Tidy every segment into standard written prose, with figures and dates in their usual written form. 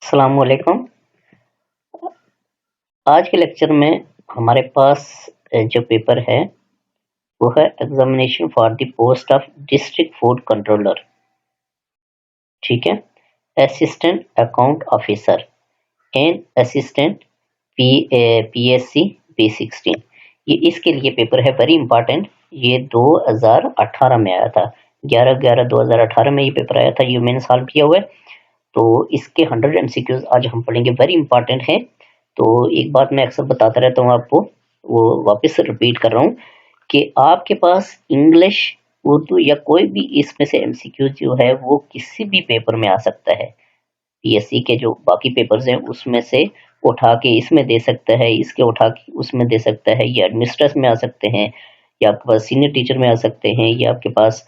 अस्सलाम वालेकुम। आज के लेक्चर में हमारे पास जो पेपर है वो है examination for the post of district food controller. ठीक है, assistant account officer and assistant PSC P16। ये इसके लिए पेपर है वेरी इंपॉर्टेंट। ये 2018 में आया था, 11/11/2018 में ये पेपर आया था। ये मैंने सॉल्व किया हुआ है। तो इसके 100 एमसीक्यूज आज हम पढ़ेंगे, वेरी इंपॉर्टेंट है। तो एक बात मैं अक्सर बताता रहता हूँ आपको, वो वापस से रिपीट कर रहा हूँ कि आपके पास इंग्लिश, उर्दू या कोई भी इसमें से एमसीक्यू जो है वो किसी भी पेपर में आ सकता है। पीएससी के जो बाकी पेपर्स हैं उसमें से उठा के इसमें दे सकता है, इसके उठा के उसमें दे सकता है। ये एडमिनिस्ट्रेटर्स में आ सकते हैं, या आपके पास सीनियर टीचर में आ सकते हैं, या आपके पास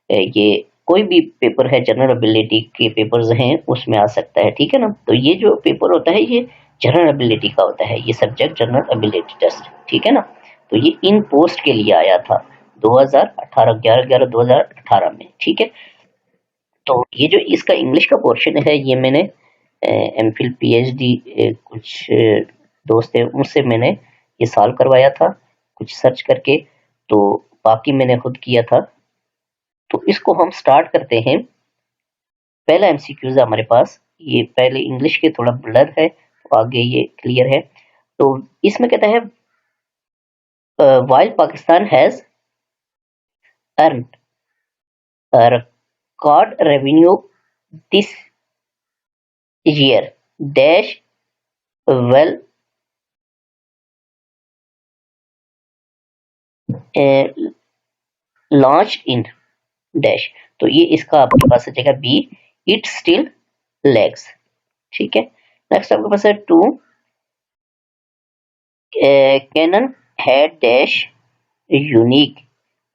ये कोई भी पेपर है, जनरल एबिलिटी के पेपर्स हैं उसमें आ सकता है। ठीक है ना। तो ये जो पेपर होता है ये जनरल एबिलिटी का होता है, ये सब्जेक्ट जनरल एबिलिटी टेस्ट। ठीक है ना। तो ये इन पोस्ट के लिए आया था 2018, 11/11/2018 में। ठीक है। तो ये जो इसका इंग्लिश का पोर्शन है ये मैंने एमफिल पीएचडी कुछ दोस्त है उनसे मैंने ये सॉल्व करवाया था कुछ सर्च करके, तो बाकी मैंने खुद किया था। तो इसको हम स्टार्ट करते हैं। पहला एमसीक्यूज है हमारे पास, ये पहले इंग्लिश के थोड़ा ब्लर है, तो आगे ये क्लियर है। तो इसमें कहता है while Pakistan has earned a record revenue this year dash well launched in dash। तो ये इसका आपके पास आ जाएगा बी, इट स्टिल लैग्स। ठीक है। नेक्स्ट आपके पास है two, canon had dash unique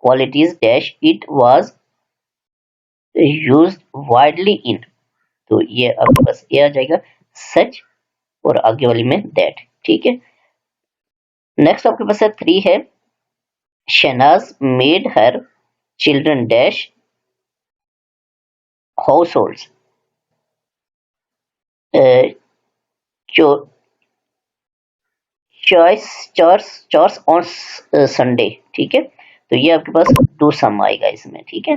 qualities dash it was used widely in। तो ये आपके पास ये आ जाएगा सच, और आगे वाली में दैट। ठीक है। नेक्स्ट आपके पास है थ्री है, Shahnaz made her children dash household choice chores chores on Sunday. ठीक है। तो ये आपके पास दो सम आएगा इसमें। ठीक है।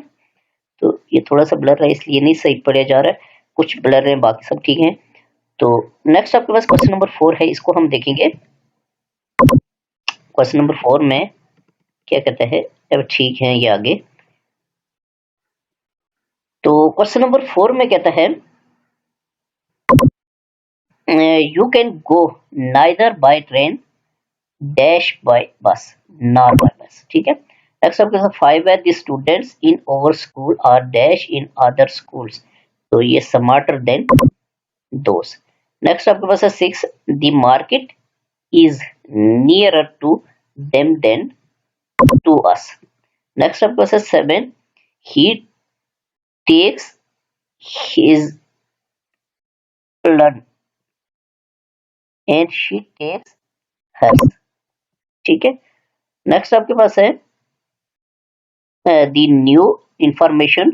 तो ये थोड़ा सा ब्लर है इसलिए नहीं सही पढ़ा जा रहा है, कुछ ब्लर है, बाकी सब ठीक है। तो नेक्स्ट आपके पास क्वेश्चन नंबर 4 है, इसको हम देखेंगे। क्वेश्चन नंबर 4 में क्या कहता है, अब ठीक है ये आगे। तो क्वेश्चन नंबर 4 में कहता है you can go neither by train dash by bus not by bus. ठीक है। नेक्स्ट आपके पास 5 है, the students in our school are dash in other schools. तो ये स्मार्टर देन दोस। नेक्स्ट आपके पास है 6, the market is nearer to them than to us। Next up was a 7, he takes his lunch and she takes hers। ठीक है। Next आपके पास है the new information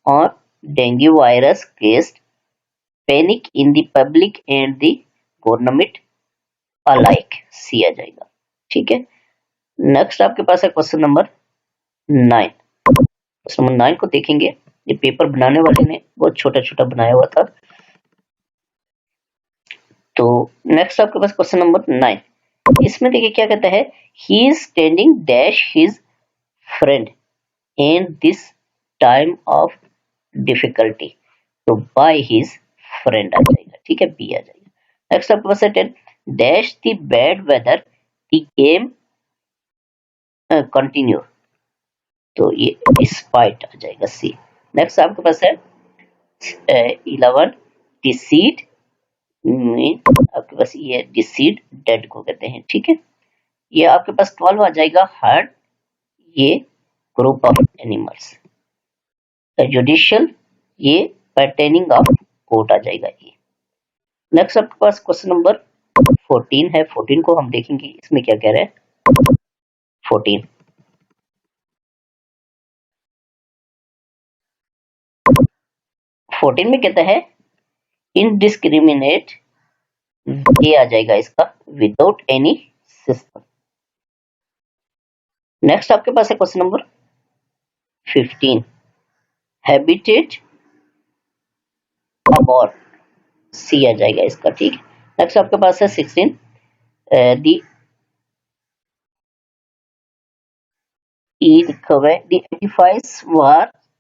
on dengue virus caused panic in the public and the government alike। सी आ जाएगा। ठीक है। Next आपके पास है क्वेश्चन नंबर 9। क्वेश्चन नंबर 9 को देखेंगे। ये पेपर बनाने वाले ने बहुत छोटा छोटा बनाया हुआ था। तो नेक्स्ट आपके पास क्वेश्चन नंबर 9, इसमें देखिए क्या कहता है, he is standing dash his friend in this time of difficulty. तो बाय हिज फ्रेंड आ जाएगा। ठीक है, बी आ जाएगा। नेक्स्ट आपके पास है 10, dash the bad whether the game continue. तो ये डिस्पाइट आ जाएगा, सी। नेक्स्ट आपके पास है 11, द सीड आपके पास ये डिसीड डेड को कहते हैं। ठीक है। ये आपके पास 12 आ जाएगा, हर्ड, ये ग्रुप ऑफ एनिमल्स। जुडिशियल, ये पर्टेनिंग ऑफ कोर्ट आ जाएगा ये। नेक्स्ट आपके पास क्वेश्चन नंबर 14 है, 14 को हम देखेंगे इसमें क्या कह रहा है। 14 में कहता है इनडिस्क्रिमिनेट, ये आ जाएगा इसका विदाउट एनी सिस्टम। नेक्स्ट आपके पास है क्वेश्चन नंबर 15, हैबिटेट अबॉर्ट, सी आ जाएगा इसका, ठीक है। नेक्स्ट आपके पास है 16, दी ई लिखा हुआ है, the edifice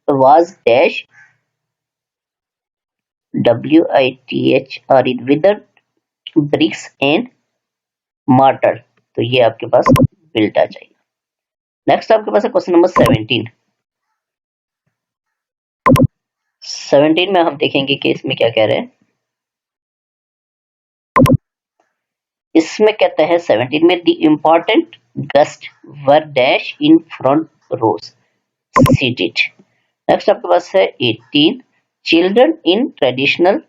was dash WITHR with bricks and mortar, तो ये आपके पास बिल्ट आ जाएगा। नेक्स्ट आपके पास है क्वेश्चन नंबर 17। 17 में हम देखेंगे कि इसमें क्या कह रहे हैं। इसमें कहता है 17 में the important guest were dash in front rows seated. Next आपके पास है 18, children in traditional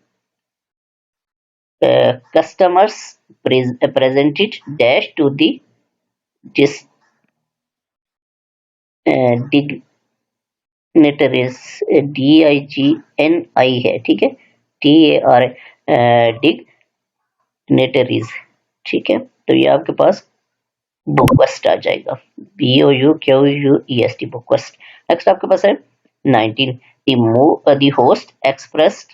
customers presented dash to the dignitaries, DIGNI है, ठीक है, TAR dignitaries, ठीक है। तो ये आपके पास बुकवेस्ट आ जाएगा, BOUQUEST बुकवेस्ट। नेक्स्ट आपके पास है 19, the host expressed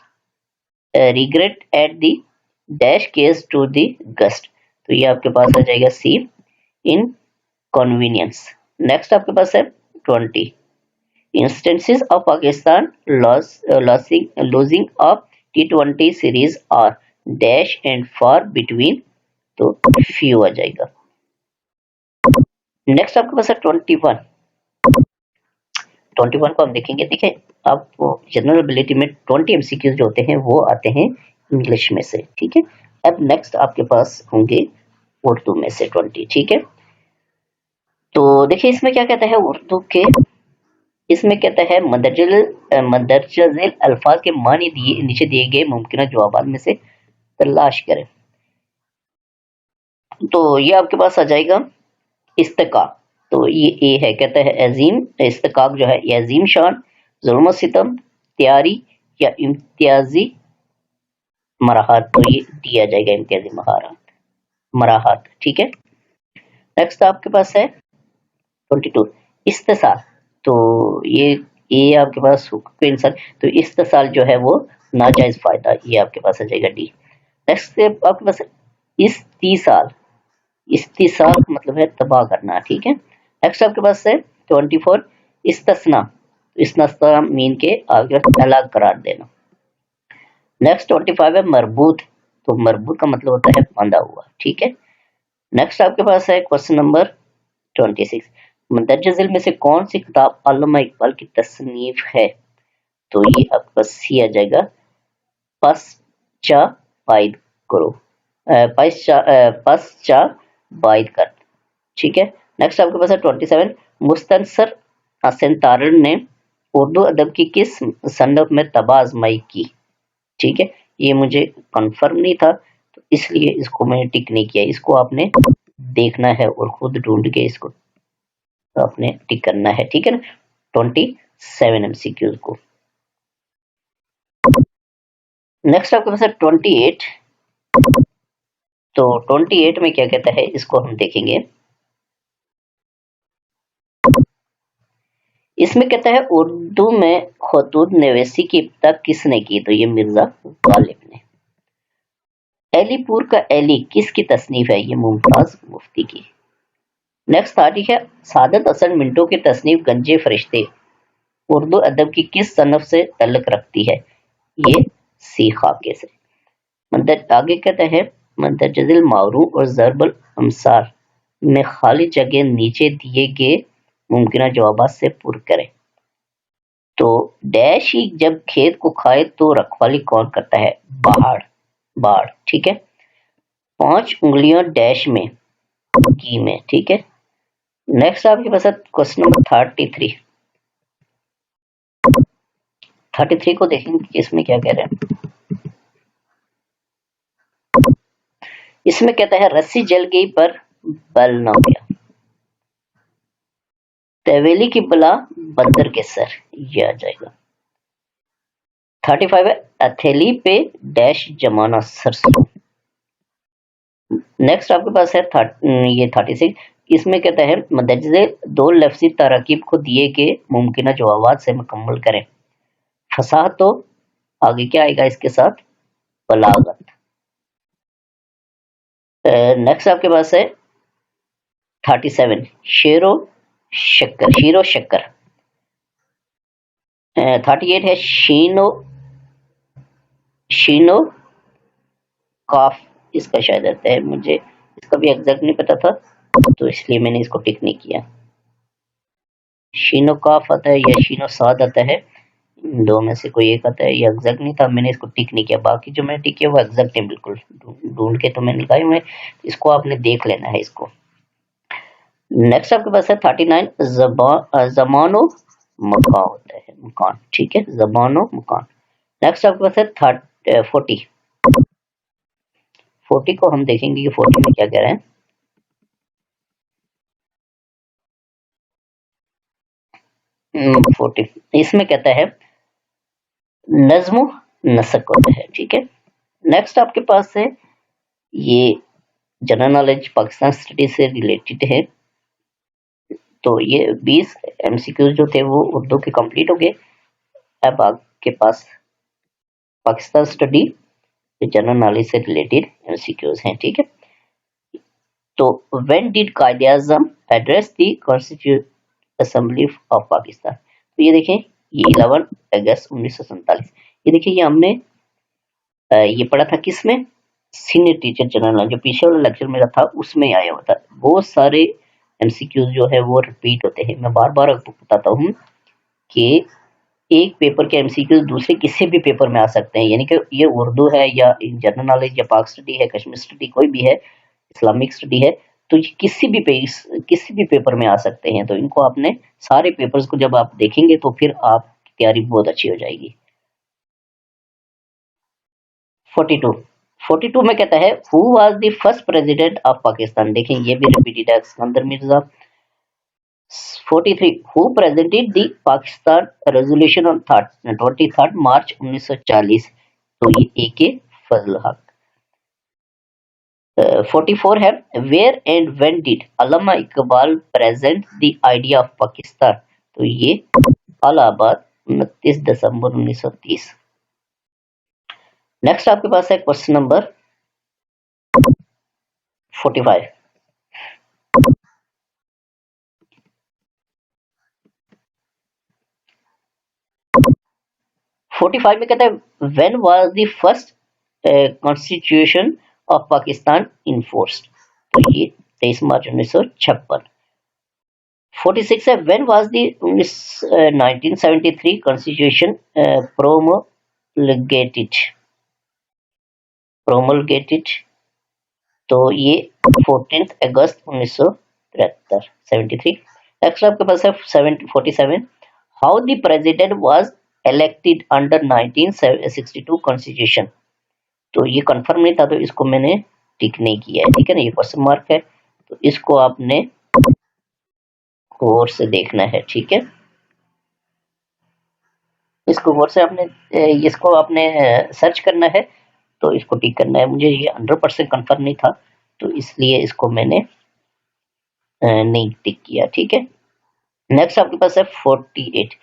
regret at the dash case to the guest, तो ये आपके पास आ जाएगा सी, इनकन्वीनियंस। नेक्स्ट आपके पास है 20, instances of Pakistan losing of T20 series are dash and far between, तो फ्यू आ जाएगा। नेक्स्ट आपके पास है 21। 21 को हम देखेंगे, देखिए आपको जनरल एबिलिटी में 20 एमसीक्यूज जो होते हैं वो आते हैं इंग्लिश में से, ठीक है। अब नेक्स्ट आपके पास होंगे उर्दू में से 20, ठीक है। तो देखिए इसमें क्या कहता है उर्दू के, इसमें कहता है मंदरजा अल्फाज के मानी दिए नीचे दिए गए मुमकिन जवाबात में से तलाश करें, तो ये आपके पास आ जाएगा इस्तिकाक, तो ये ए है, कहता है अजीम इस्तिकाक जो है ये अजीम शान, जुल्म सितम, तैयारी या इम्तियाजी मराहत, तो ये दिया जाएगा इम्तियाजी मराहत, ठीक है। नेक्स्ट आपके पास है 22, इस्तेसाल, तो ये आपके पास हुकूक इंसान, तो इस्तेसाल जो है वो नाजायज फायदा, ये आपके पास आ जाएगा डी। नेक्स्ट आपके पास इस्तीसाल, इस्तीसाल मतलब है तबाह करना, ठीक है। नेक्स्ट आपके पास है 24, इस्तस्ना, इस्तना मीन के आगे अलग करार देना। नेक्स्ट 25 है मरबूत, तो मरबूत का मतलब होता है बांधा हुआ, ठीक है। नेक्स्ट आपके पास है क्वेश्चन नंबर 26, मंदरजा झील में से कौन सी किताब अल्लामा इकबाल की तसनीफ है, तो ये आपके पास सी आ जाएगा, पसचा बाइद करो, पसचा बाइद कर, ठीक है। नेक्स्ट आपके पास है 27, मुस्तनसर सेंतारन ने उर्दू अदब की किस सनफ में तबाह आजमाई की, ठीक है। ये मुझे कंफर्म नहीं था तो इसलिए इसको मैंने टिक नहीं किया, इसको आपने देखना है और खुद ढूंढ के इसको आपने टिक करना है, ठीक है ना, 27 एमसीक्यूज को। नेक्स्ट आपके पास है 28, तो 28 में क्या कहता है इसको हम देखेंगे। इसमें कहता है उर्दू में खतूत नवेसी की इब्तिदा किसने की, तो ये मिर्जा गालिब ने। एलीपुर का एली किसकी तसनीफ है, ये मुमताज मुफ्ती की। नेक्स्ट तारीख है सादत हसन मिंटो की तसनीफ गंजे फरिश्ते उर्दू अदब की किस सनफ से तल्लुक रखती है, ये सी खाके से। आगे कहता है मंदरजल मारू और जरबल अमसार में खाली जगह नीचे दिए गए मुमकिन जवाबात से पुर करें, तो डैश ही जब खेत को खाए तो रखवाली कौन करता है, बाढ़, ठीक है। 5 उंगलियां डैश में की में, ठीक है। नेक्स्ट आपके पास क्वेश्चन नंबर 33 को देखेंगे कि इसमें क्या कह रहे हैं। इसमें कहता है रस्सी जल गई पर बल न गया, तवेली की बला बंदर के सर, ये आ जाएगा। 35 है हथेली पे डैश जमाना सरसों। नेक्स्ट आपके पास है ये 36, इसमें कहता है मदरजे दो लफ्जी तरकीब को दिए के मुमकिन जवाबात से मुकम्मल करें। फसाहत तो आगे क्या आएगा इसके साथ, बलागत। नेक्स्ट आपके पास है 37 शीरो शक्कर। 38 है शीनो शीनो काफ, इसका शायद आता है, मुझे इसका भी एग्जैक्ट नहीं पता था तो इसलिए मैंने इसको टिक नहीं किया। शीनो काफ आता है या शीनो साद आता है, दो में से कोई एक आता है, ये एग्जैक्ट नहीं था, मैंने इसको टिक नहीं किया। बाकी जो मैंने टिक किया वो एग्जैक्ट है, बिल्कुल ढूंढ के तो मैंने निकाली हुई, इसको आपने देख लेना है इसको। नेक्स्ट आपके पास है 39 जमानो मकान होता है, मकान, ठीक है, जबानो मकान। नेक्स्ट आपके पास है 40 को हम देखेंगे कि 40 में क्या कह रहे हैं। 40 इसमें कहता है नज्म नसक होता है, ठीक है। नेक्स्ट आपके पास है ये जनरल नॉलेज पाकिस्तान स्टडी से रिलेटेड है, तो ये 20 एमसीक्यूज जो थे वो उर्दू के कंप्लीट हो गए। अब आपके पास पाकिस्तान स्टडी जनरल नॉलेज से रिलेटेड एमसीक्यूज हैं, ठीक है। तो when did Quaid e Azam address the constituent assembly of Pakistan, तो ये देखें ये 11 अगस्त 1947, ये देखिए ये हमने ये पढ़ा था किसमें, सीनियर टीचर जनरल जो पीछे वाला लेक्चर मेरा था उसमें आया हुआ था। बहुत सारे एमसीक्यूज जो है वो रिपीट होते हैं, मैं बार बार आपको बताता हूँ कि एक पेपर के एमसीक्यूज दूसरे किसी भी पेपर में आ सकते हैं, यानी कि ये उर्दू है या जनरल नॉलेज या पाक स्टडी है, कश्मीर स्टडी कोई भी है, इस्लामिक स्टडी है, तो ये किसी भी पेपर में आ सकते हैं। तो इनको आपने सारे पेपर्स को जब आप देखेंगे तो फिर आपकी तैयारी बहुत अच्छी हो जाएगी। 42 में कहता है who was the first president of Pakistan, देखें ये भी रिपीटेड है, Sikandar Mirza. 43 who presented the Pakistan resolution on 23 March 1940, तो ये ए के फजल हक। 44 है where and when did Allama Iqbal present the idea of Pakistan, तो ये इलाहाबाद 29 दिसंबर 1930। नेक्स्ट आपके पास है क्वेश्चन नंबर 45। 45 में कहता है when was the first constitution of Pakistan enforced, तो ये 23 मार्च 1956। 46 है when was the 1973 constitution promulgated, तो ये 14 अगस्त 1973 73। नेक्स्ट आपके पास है 47 how the president was elected under 1962 constitution, तो ये कंफर्म नहीं था तो इसको मैंने टिक नहीं किया है, ठीक है ना, ये क्वेश्चन मार्क है, तो इसको आपने गौर से देखना है, ठीक है, इसको गौर से आपने इसको आपने सर्च करना है, तो इसको टिक करना है। मुझे ये 100% कंफर्म नहीं था तो इसलिए इसको मैंने नहीं टिक किया, ठीक है। नेक्स्ट आपके पास है 48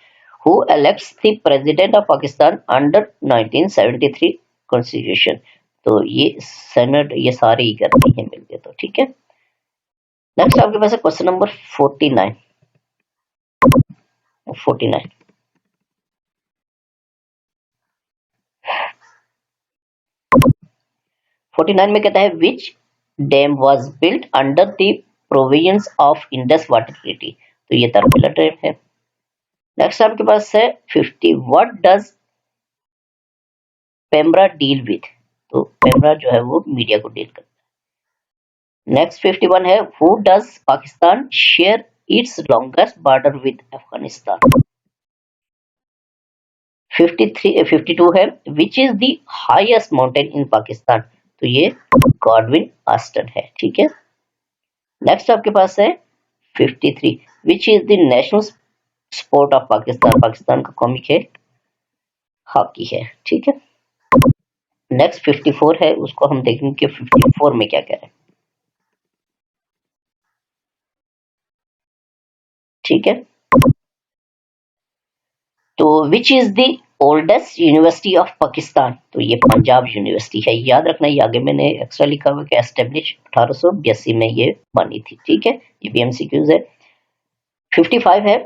who elects the president of Pakistan under 1973 constitution, तो ये सेनेट, ये सारे ही करते हैं मिलके, तो ठीक है। नेक्स्ट आपके पास है क्वेश्चन नंबर 49। 49 में कहता है which dam was built under the provisions of Indus water treaty, तो ये तरपेला डैम है। नेक्स्ट आपके पास है 50 what does PEMRA deal with, तो पेमरा जो है वो मीडिया को डील करता है। नेक्स्ट 51 है who does Pakistan share its longest border with Afghanistan. 52 है which is the highest mountain in Pakistan, तो ये गॉडविन आस्टन है, ठीक है। नेक्स्ट आपके पास है 53 which is the national sport of Pakistan, Pakistan का कौमी खेल हॉकी है। ठीक है, नेक्स्ट 54 है, उसको हम देखेंगे कि 54 में क्या कह रहे हैं। ठीक है, तो which is the oldest university of Pakistan, तो ये पंजाब यूनिवर्सिटी है। याद रखना, ये आगे मैंने एक्स्ट्रा लिखा हुआ कि एस्टेब्लिश 1882 में ये बनी थी। ठीक है, ये भी एमसीक्यूज है। 55 है,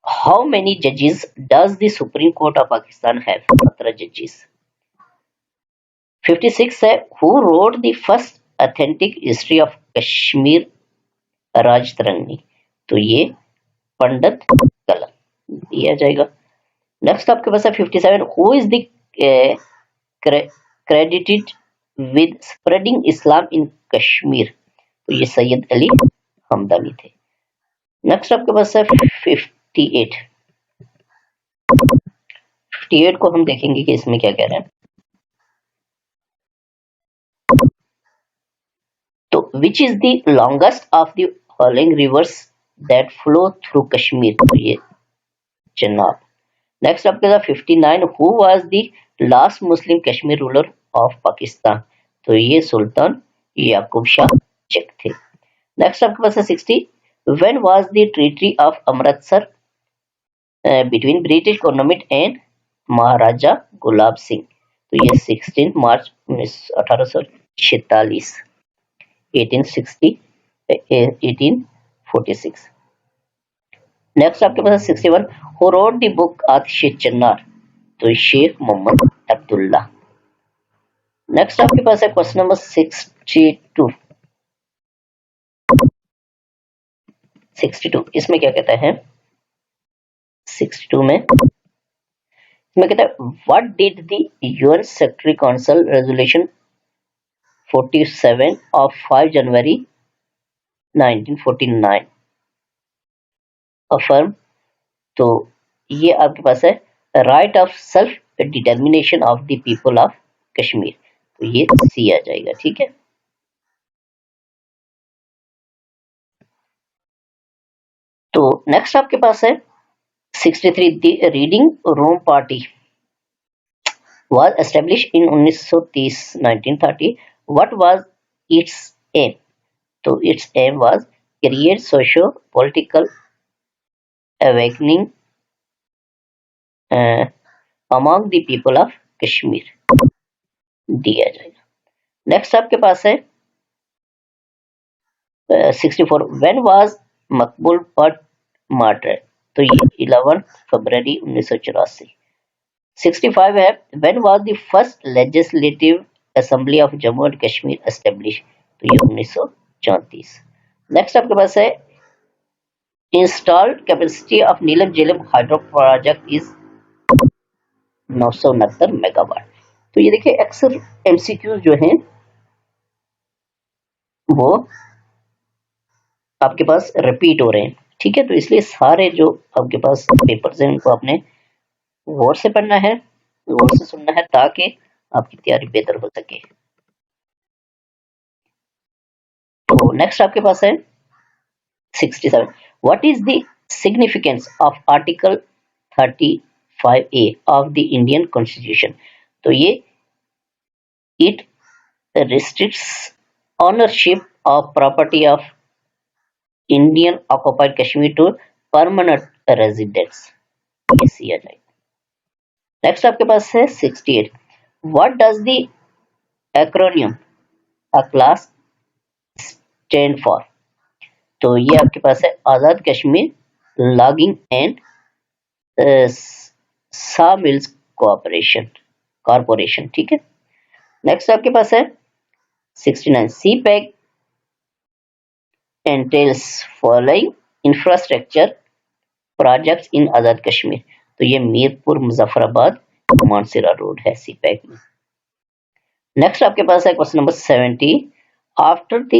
हाउ मेनी जजेस does the supreme court of Pakistan have, 17 जजेस। 56 है, who wrote the first authentic history of Kashmir Rajatarangini, तो ये पंडित कलम दिया जाएगा। नेक्स्ट आपके पास है 57, who is the credited with spreading Islam in Kashmir, तो ये सैयद अली हमदनी थे। नेक्स्ट आपके पास है 58। 58 को हम देखेंगे कि इसमें क्या कह रहे हैं। तो which is the longest of the following rivers that flow through Kashmir, तो ये चेनाब। नेक्स्ट आपके पास 59, who was the last Muslim Kashmir ruler of Pakistan, तो ये सुल्तान याकूब शाह चक थे। नेक्स्ट आपके पास है 60, when was the treaty of Amritsar between British government and Maharaja Gulab Singh, तो ये 16 मार्च 1846, 1860 1846। नेक्स्ट आपके पास है 61, हु रोट द बुक आतिश चन्नार, तो शेख मोहम्मद अब्दुल्ला। नेक्स्ट आपके पास है क्वेश्चन नंबर 62। 62 इसमें क्या कहता है, 62 में इसमें कहता है what did the UN secretary council resolution 47 of 5 January 1949 affirm, तो ये आपके पास है right of self determination of the people of Kashmir, तो ये सी आ जाएगा। ठीक है, तो नेक्स्ट आपके पास है 63, the reading room party was established in 1930 1930, what was its aim, तो its aim was create socio political awakening among the people of Kashmir दिया जाएगा। नेक्स्ट आपके पास है 64, when was Maqbool but martyr, तो ये 11 फरवरी 1984। 65 है, when was the first legislative assembly of Jammu and Kashmir establish, तो ये 1934। नेक्स्ट आपके पास है installed capacity of Neelam Jhelum hydro project is 969 megawatt, तो ये देखिए अक्सर एमसीक्यूज जो हैं वो आपके पास रिपीट हो रहे हैं। ठीक है, तो इसलिए सारे जो आपके पास पेपर्स हैं उनको आपने गौर से पढ़ना है, गौर से सुनना है, ताकि आपकी तैयारी बेहतर हो सके। तो नेक्स्ट आपके पास है 67, what is the significance of article 35A of the Indian constitution, तो ये it restricts ownership of property of Indian occupied Kashmir to permanent residents, ये सी आ जाएगा। नेक्स्ट आपके पास है 68, what does the acronym a class stand for, तो ये आपके पास है Azad Kashmir logging and saw mills corporation. ठीक है, नेक्स्ट आपके पास है 69, CPEC entails following infrastructure projects in Azad Kashmir, तो ये मीरपुर मुजफ्फराबाद मानसरा रोड है सी पैक में। नेक्स्ट आपके पास है question number 70, after the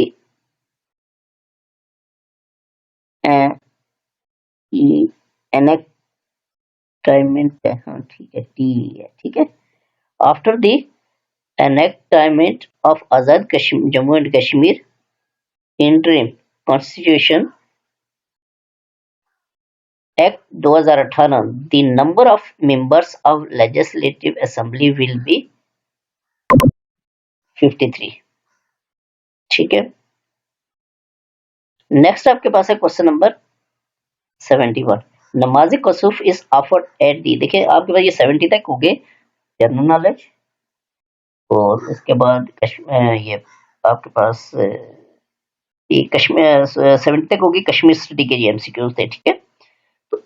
enactment, हाँ ठीक है, टी है। ठीक है, after the enactment of Azad Kashmir Jammu and Kashmir interim constitution act 2018, the number of members of legislative assembly will be 53। ठीक है, नेक्स्ट आपके पास है क्वेश्चन नंबर 71। नमाज कसुफ इज ऑफर्ड एट दी, देखिए आपके पास ये 70 तक हो गए जनरल नॉलेज, और उसके बाद ये आपके पास ये कश्मीर 70 तक होगी कश्मीर स्टडी के ये एमसीक्यूज थे। ठीक है, तो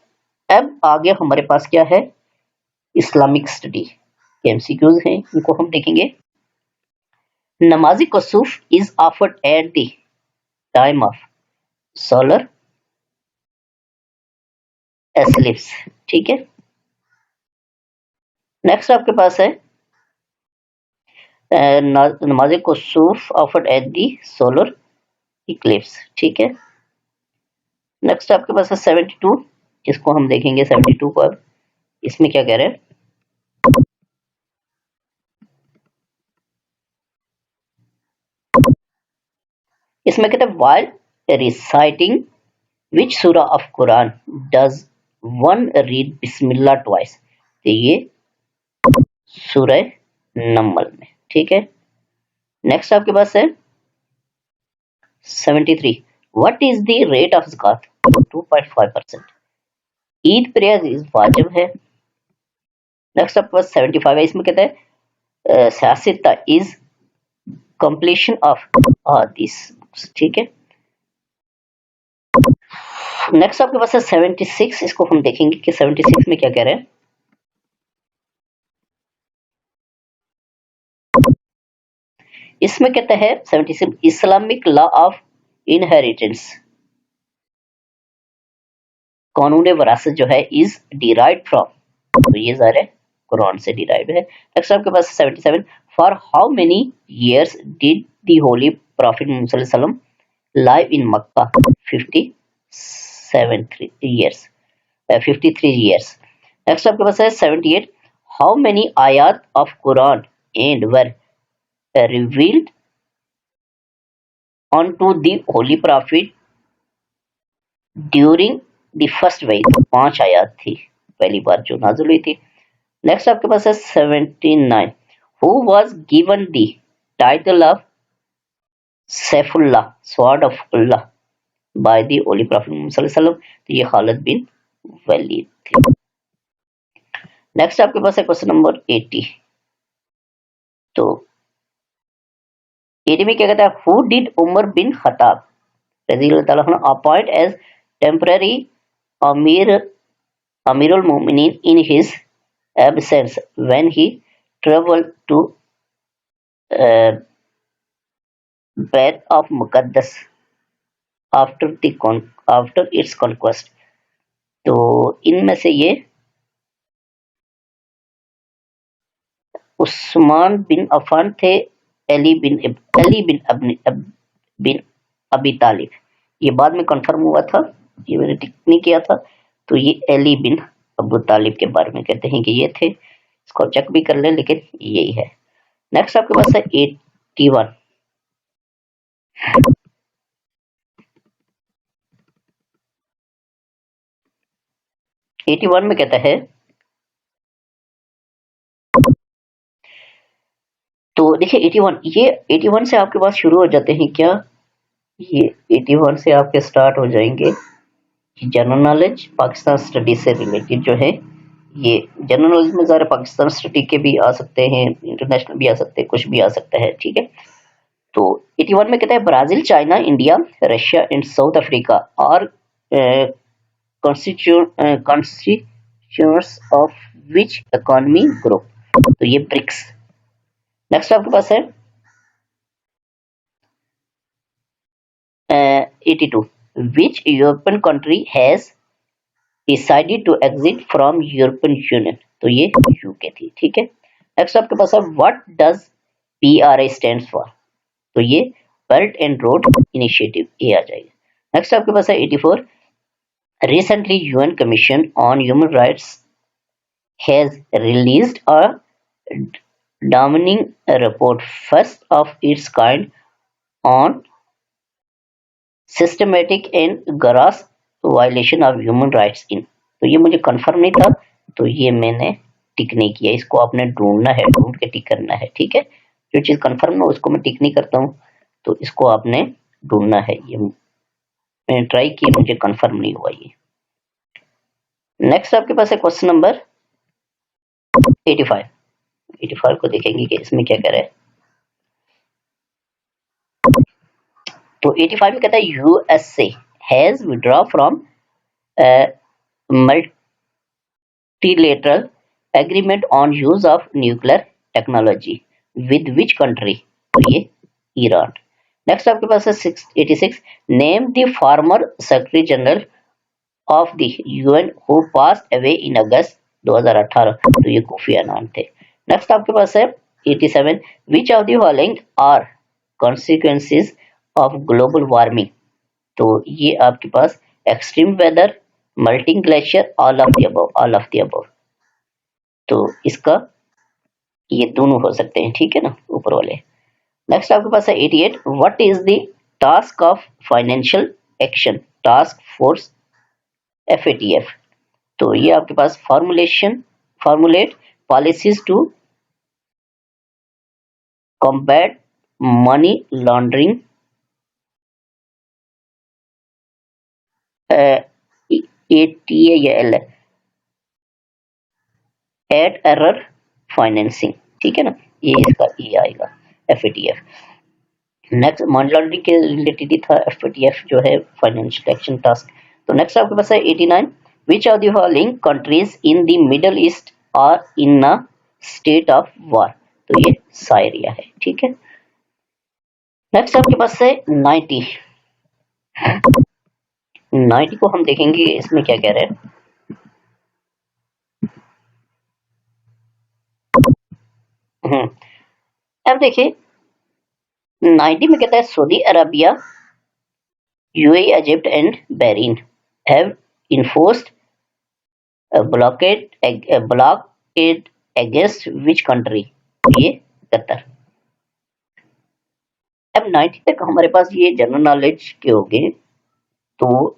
अब आगे हमारे पास क्या है, इस्लामिक स्टडी के एमसीक्यूज हैं, इनको हम देखेंगे। Namaz kusuf is offered at the time of solar eclipse. ठीक है, नेक्स्ट आपके पास है namaz kusuf offered at the solar eclipse. ठीक है, नेक्स्ट आपके पास है 72, इसको हम देखेंगे 72 को। अब इसमें क्या कह रहे हैं, इसमें कहते हैं while reciting which surah of Quran does one read Bismillah twice। तो ये सूरह नम्ल में। ठीक है, नेक्स्ट आपके पास है 73, what is the rate of zakat, 2.5%। Eid prayer is वाजिब है। नेक्स्ट आपके पास 75 है, इसमें कहता है सियासत इज कंप्लीशन ऑफ दिस। ठीक है, नेक्स्ट आपके पास है 76, इसको हम देखेंगे कि 76 में क्या कह रहे हैं। इसमें कहता है 76 इस्लामिक लॉ ऑफ इनहेरिटेंस, कानून वरासत जो है इज डिराइव्ड फ्रॉम, तो ये ज़ाहिर है कुरान से डिराइव्ड है। नेक्स्ट आपके पास 77, for how many years did the holy prophet Muhammad सल्लल्लाहु अलैहि वसल्लम live in Mecca, 53 years, 53 years। Next आपके पास है 78, हाउ मेनी आयात of Quran and were revealed onto the holy prophet during the first वही, 5 आयात थी पहली बार जो नाज़िल हुई थी। नेक्स्ट आपके पास है 79, who was given the title of Saifullah, sword of Allah, by the holy prophet Muhammad सल्लल्लाहु अलैहि वसल्लम, तो ये खालिद बिन वलीद थे। नेक्स्ट आपके पास है क्वेश्चन नंबर 80। तो 80 में क्या कहता है, who did Umar bin Khattab रज़ियल्लाहु ताला अन्हु अपॉइंट एज टेम्पररी अमीरुल मोमिनीन in his absence when he traveled to Bayt of Muqaddas after its conquest। तो इनमें से ये उस्मान बिन अफान थे, अली बिन अबी तालिब, ये बाद में कंफर्म हुआ था, ये मैंने टिक नहीं किया था। तो ये अली बिन अबू तालिब के बारे में कहते हैं कि ये थे, इसको चेक भी कर लें, लेकिन यही है। नेक्स्ट आपके पास है 81, 81 में कहता है, तो देखिए 81, ये 81 से आपके पास शुरू हो जाते हैं क्या, ये 81 से आपके स्टार्ट हो जाएंगे जनरल नॉलेज पाकिस्तान स्टडी से रिलेटेड जो है। ये जनरल नॉलेज में ज़रा पाकिस्तान स्टडी के भी आ सकते हैं, इंटरनेशनल भी आ सकते हैं, कुछ भी आ सकता है। ठीक है, तो 81 में कहता है, Brazil, China, India, Russia and South Africa और constituents of which economy group, तो ये ब्रिक्स। नेक्स्ट आपके पास है 82, which European country has decided to exit from European Union, तो ये यूके थी। ठीक है, नेक्स्ट आपके पास है, what does PRI stands for, तो ये बेल्ट एंड रोड इनिशिएटिव, ये आ जाएगा। नेक्स्ट आपके पास है 84, recently UN commission on human rights has released a damning report, first of its kind, on systematic and gross violation of human rights in तो ये मुझे कंफर्म नहीं था, तो ये मैंने टिक नहीं किया। इसको आपने ढूंढना है, ढूंढ के टिक करना है, ठीक है। जो चीज कंफर्म ना उसको मैं टिक नहीं करता हूँ, तो इसको आपने ढूंढना है। ये मैंने ट्राई किया, मुझे कंफर्म नहीं हुआ ये। नेक्स्ट आपके पास है क्वेश्चन नंबर 85। 85 को देखेंगे कि इसमें क्या कह रहा है। तो 85 में कहता है USA has withdraw from multilateral agreement on use of nuclear technology with which country? तो ये ईरान। नेक्स्ट आपके पास है 86, name the former secretary general of the UN who passed away in August 2018। तो ये कोफी अन्नान थे। Next आपके पास है 87, which of the following are consequences of global warming. तो ये आपके पास extreme weather, melting glacier, all of the above, all of the above. तो इसका ये दोनों हो सकते हैं, ठीक है ना, ऊपर वाले। नेक्स्ट आपके पास है 88, what is the task of financial action task force FATF। तो ये आपके पास formulate policies to combat money laundering, ATAL at error financing, ठीक है ना, ये इसका ये आएगा FATF। नेक्स्ट मनी लॉन्ड्रिंग के रिलेटेड ही था FATF जो है, फाइनेंशियल एक्शन टास्क। तो नेक्स्ट आपके पास है 89, which of the following countries in the Middle East are in a state of war. तो ये साइरिया है, ठीक है। नेक्स्ट आपके पास है 90। 90 को हम देखेंगे इसमें क्या कह रहे हैं। अब देखिए 90 में कहता है Saudi Arabia, UAE, Egypt and Bahrain have enforced blockade against which country. ये कतर। अब 90 तक हमारे पास ये जनरल नॉलेज के हो गए। तो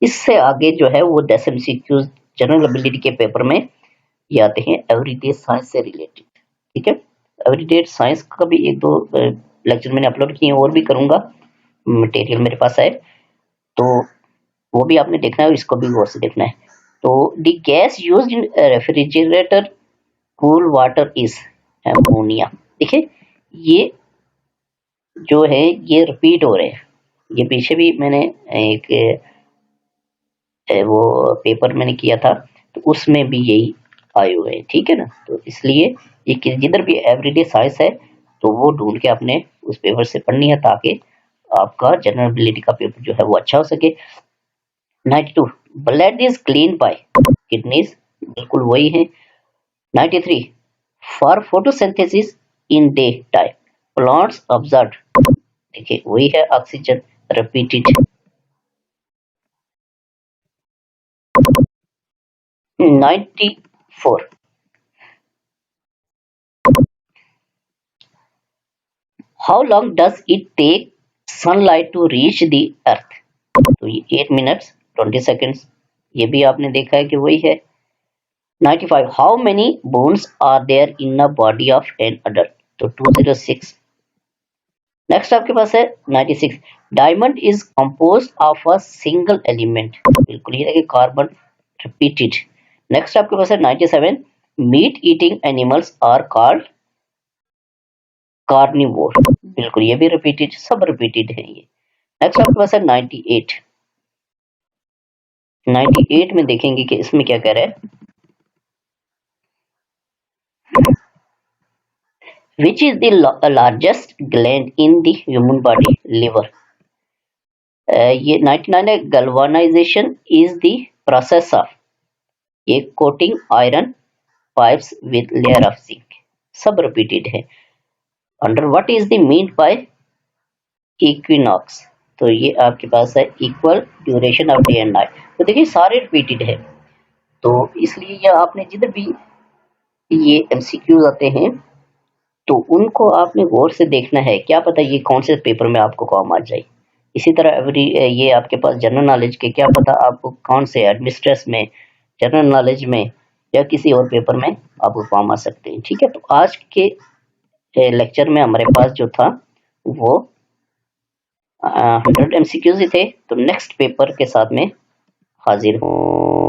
इससे आगे जो है वो 10 MCQs जनरल एबिलिटी के पेपर में ये आते हैं एवरीडे साइंस से रिलेटेड, ठीक है। एवरीडे साइंस का भी एक दो लेक्चर मैंने अपलोड किए, और भी करूंगा, मटेरियल मेरे पास है, तो वो भी आपने देखना है, इसको भी गौर से देखना है। तो the gas used in refrigerator cool water is ammonia. देखिए ये जो है ये रिपीट हो रहे हैं, ये पीछे भी मैंने एक वो पेपर मैंने किया था, तो उसमें भी यही आए हुए हैं, ठीक है ना। तो इसलिए ये जिधर भी एवरीडे साइंस है तो वो ढूंढ के आपने उस पेपर से पढ़नी है, ताकि आपका जनरल एबिलिटी का पेपर जो है वो अच्छा हो सके। 92, blood is clean by kidneys, बिल्कुल वही है। 93, for photosynthesis in day time plants observe, देखिए वही है oxygen repeated. 94, how long does it take sunlight to reach the earth. तो ये 8 मिनट्स 20 सेकेंड्स, ये भी आपने देखा है कि वही है। 95, how many bones are there in a body of an adult. तो 206। नेक्स्ट आपके पास है 96, diamond is composed of a single element, बिल्कुल ये देखिए कार्बन रिपीटेड। नेक्स्ट आपके पास है 97, meat eating animals are called carnivore, बिल्कुल ये भी रिपीटेड, सब रिपीटेड है ये। नेक्स्ट आपके पास है 98। 98 में देखेंगे कि इसमें क्या कह रहा है। Which is the largest gland in the human body? Liver। ये 99 है, galvanization is the process of ये coating iron pipes with layer of zinc, सब repeated है। Under what is the meant by equinox। तो ये आपके पास है equal duration of day and night। तो देखिए सारे repeated है, तो इसलिए ये आपने जिधर भी ये MCQs आते हैं तो उनको आपने गौर से देखना है, क्या पता ये कौन से पेपर में आपको काम आ जाए। इसी तरह ये आपके पास जनरल नॉलेज के क्या पता आपको कौन से एडमिनिस्ट्रेशन में, जनरल नॉलेज में या किसी और पेपर में आप वो फॉर्म आ सकते हैं। ठीक है, तो आज के लेक्चर में हमारे पास जो था वो 100 MCQs ही थे। तो नेक्स्ट पेपर के साथ में हाजिर हूँ।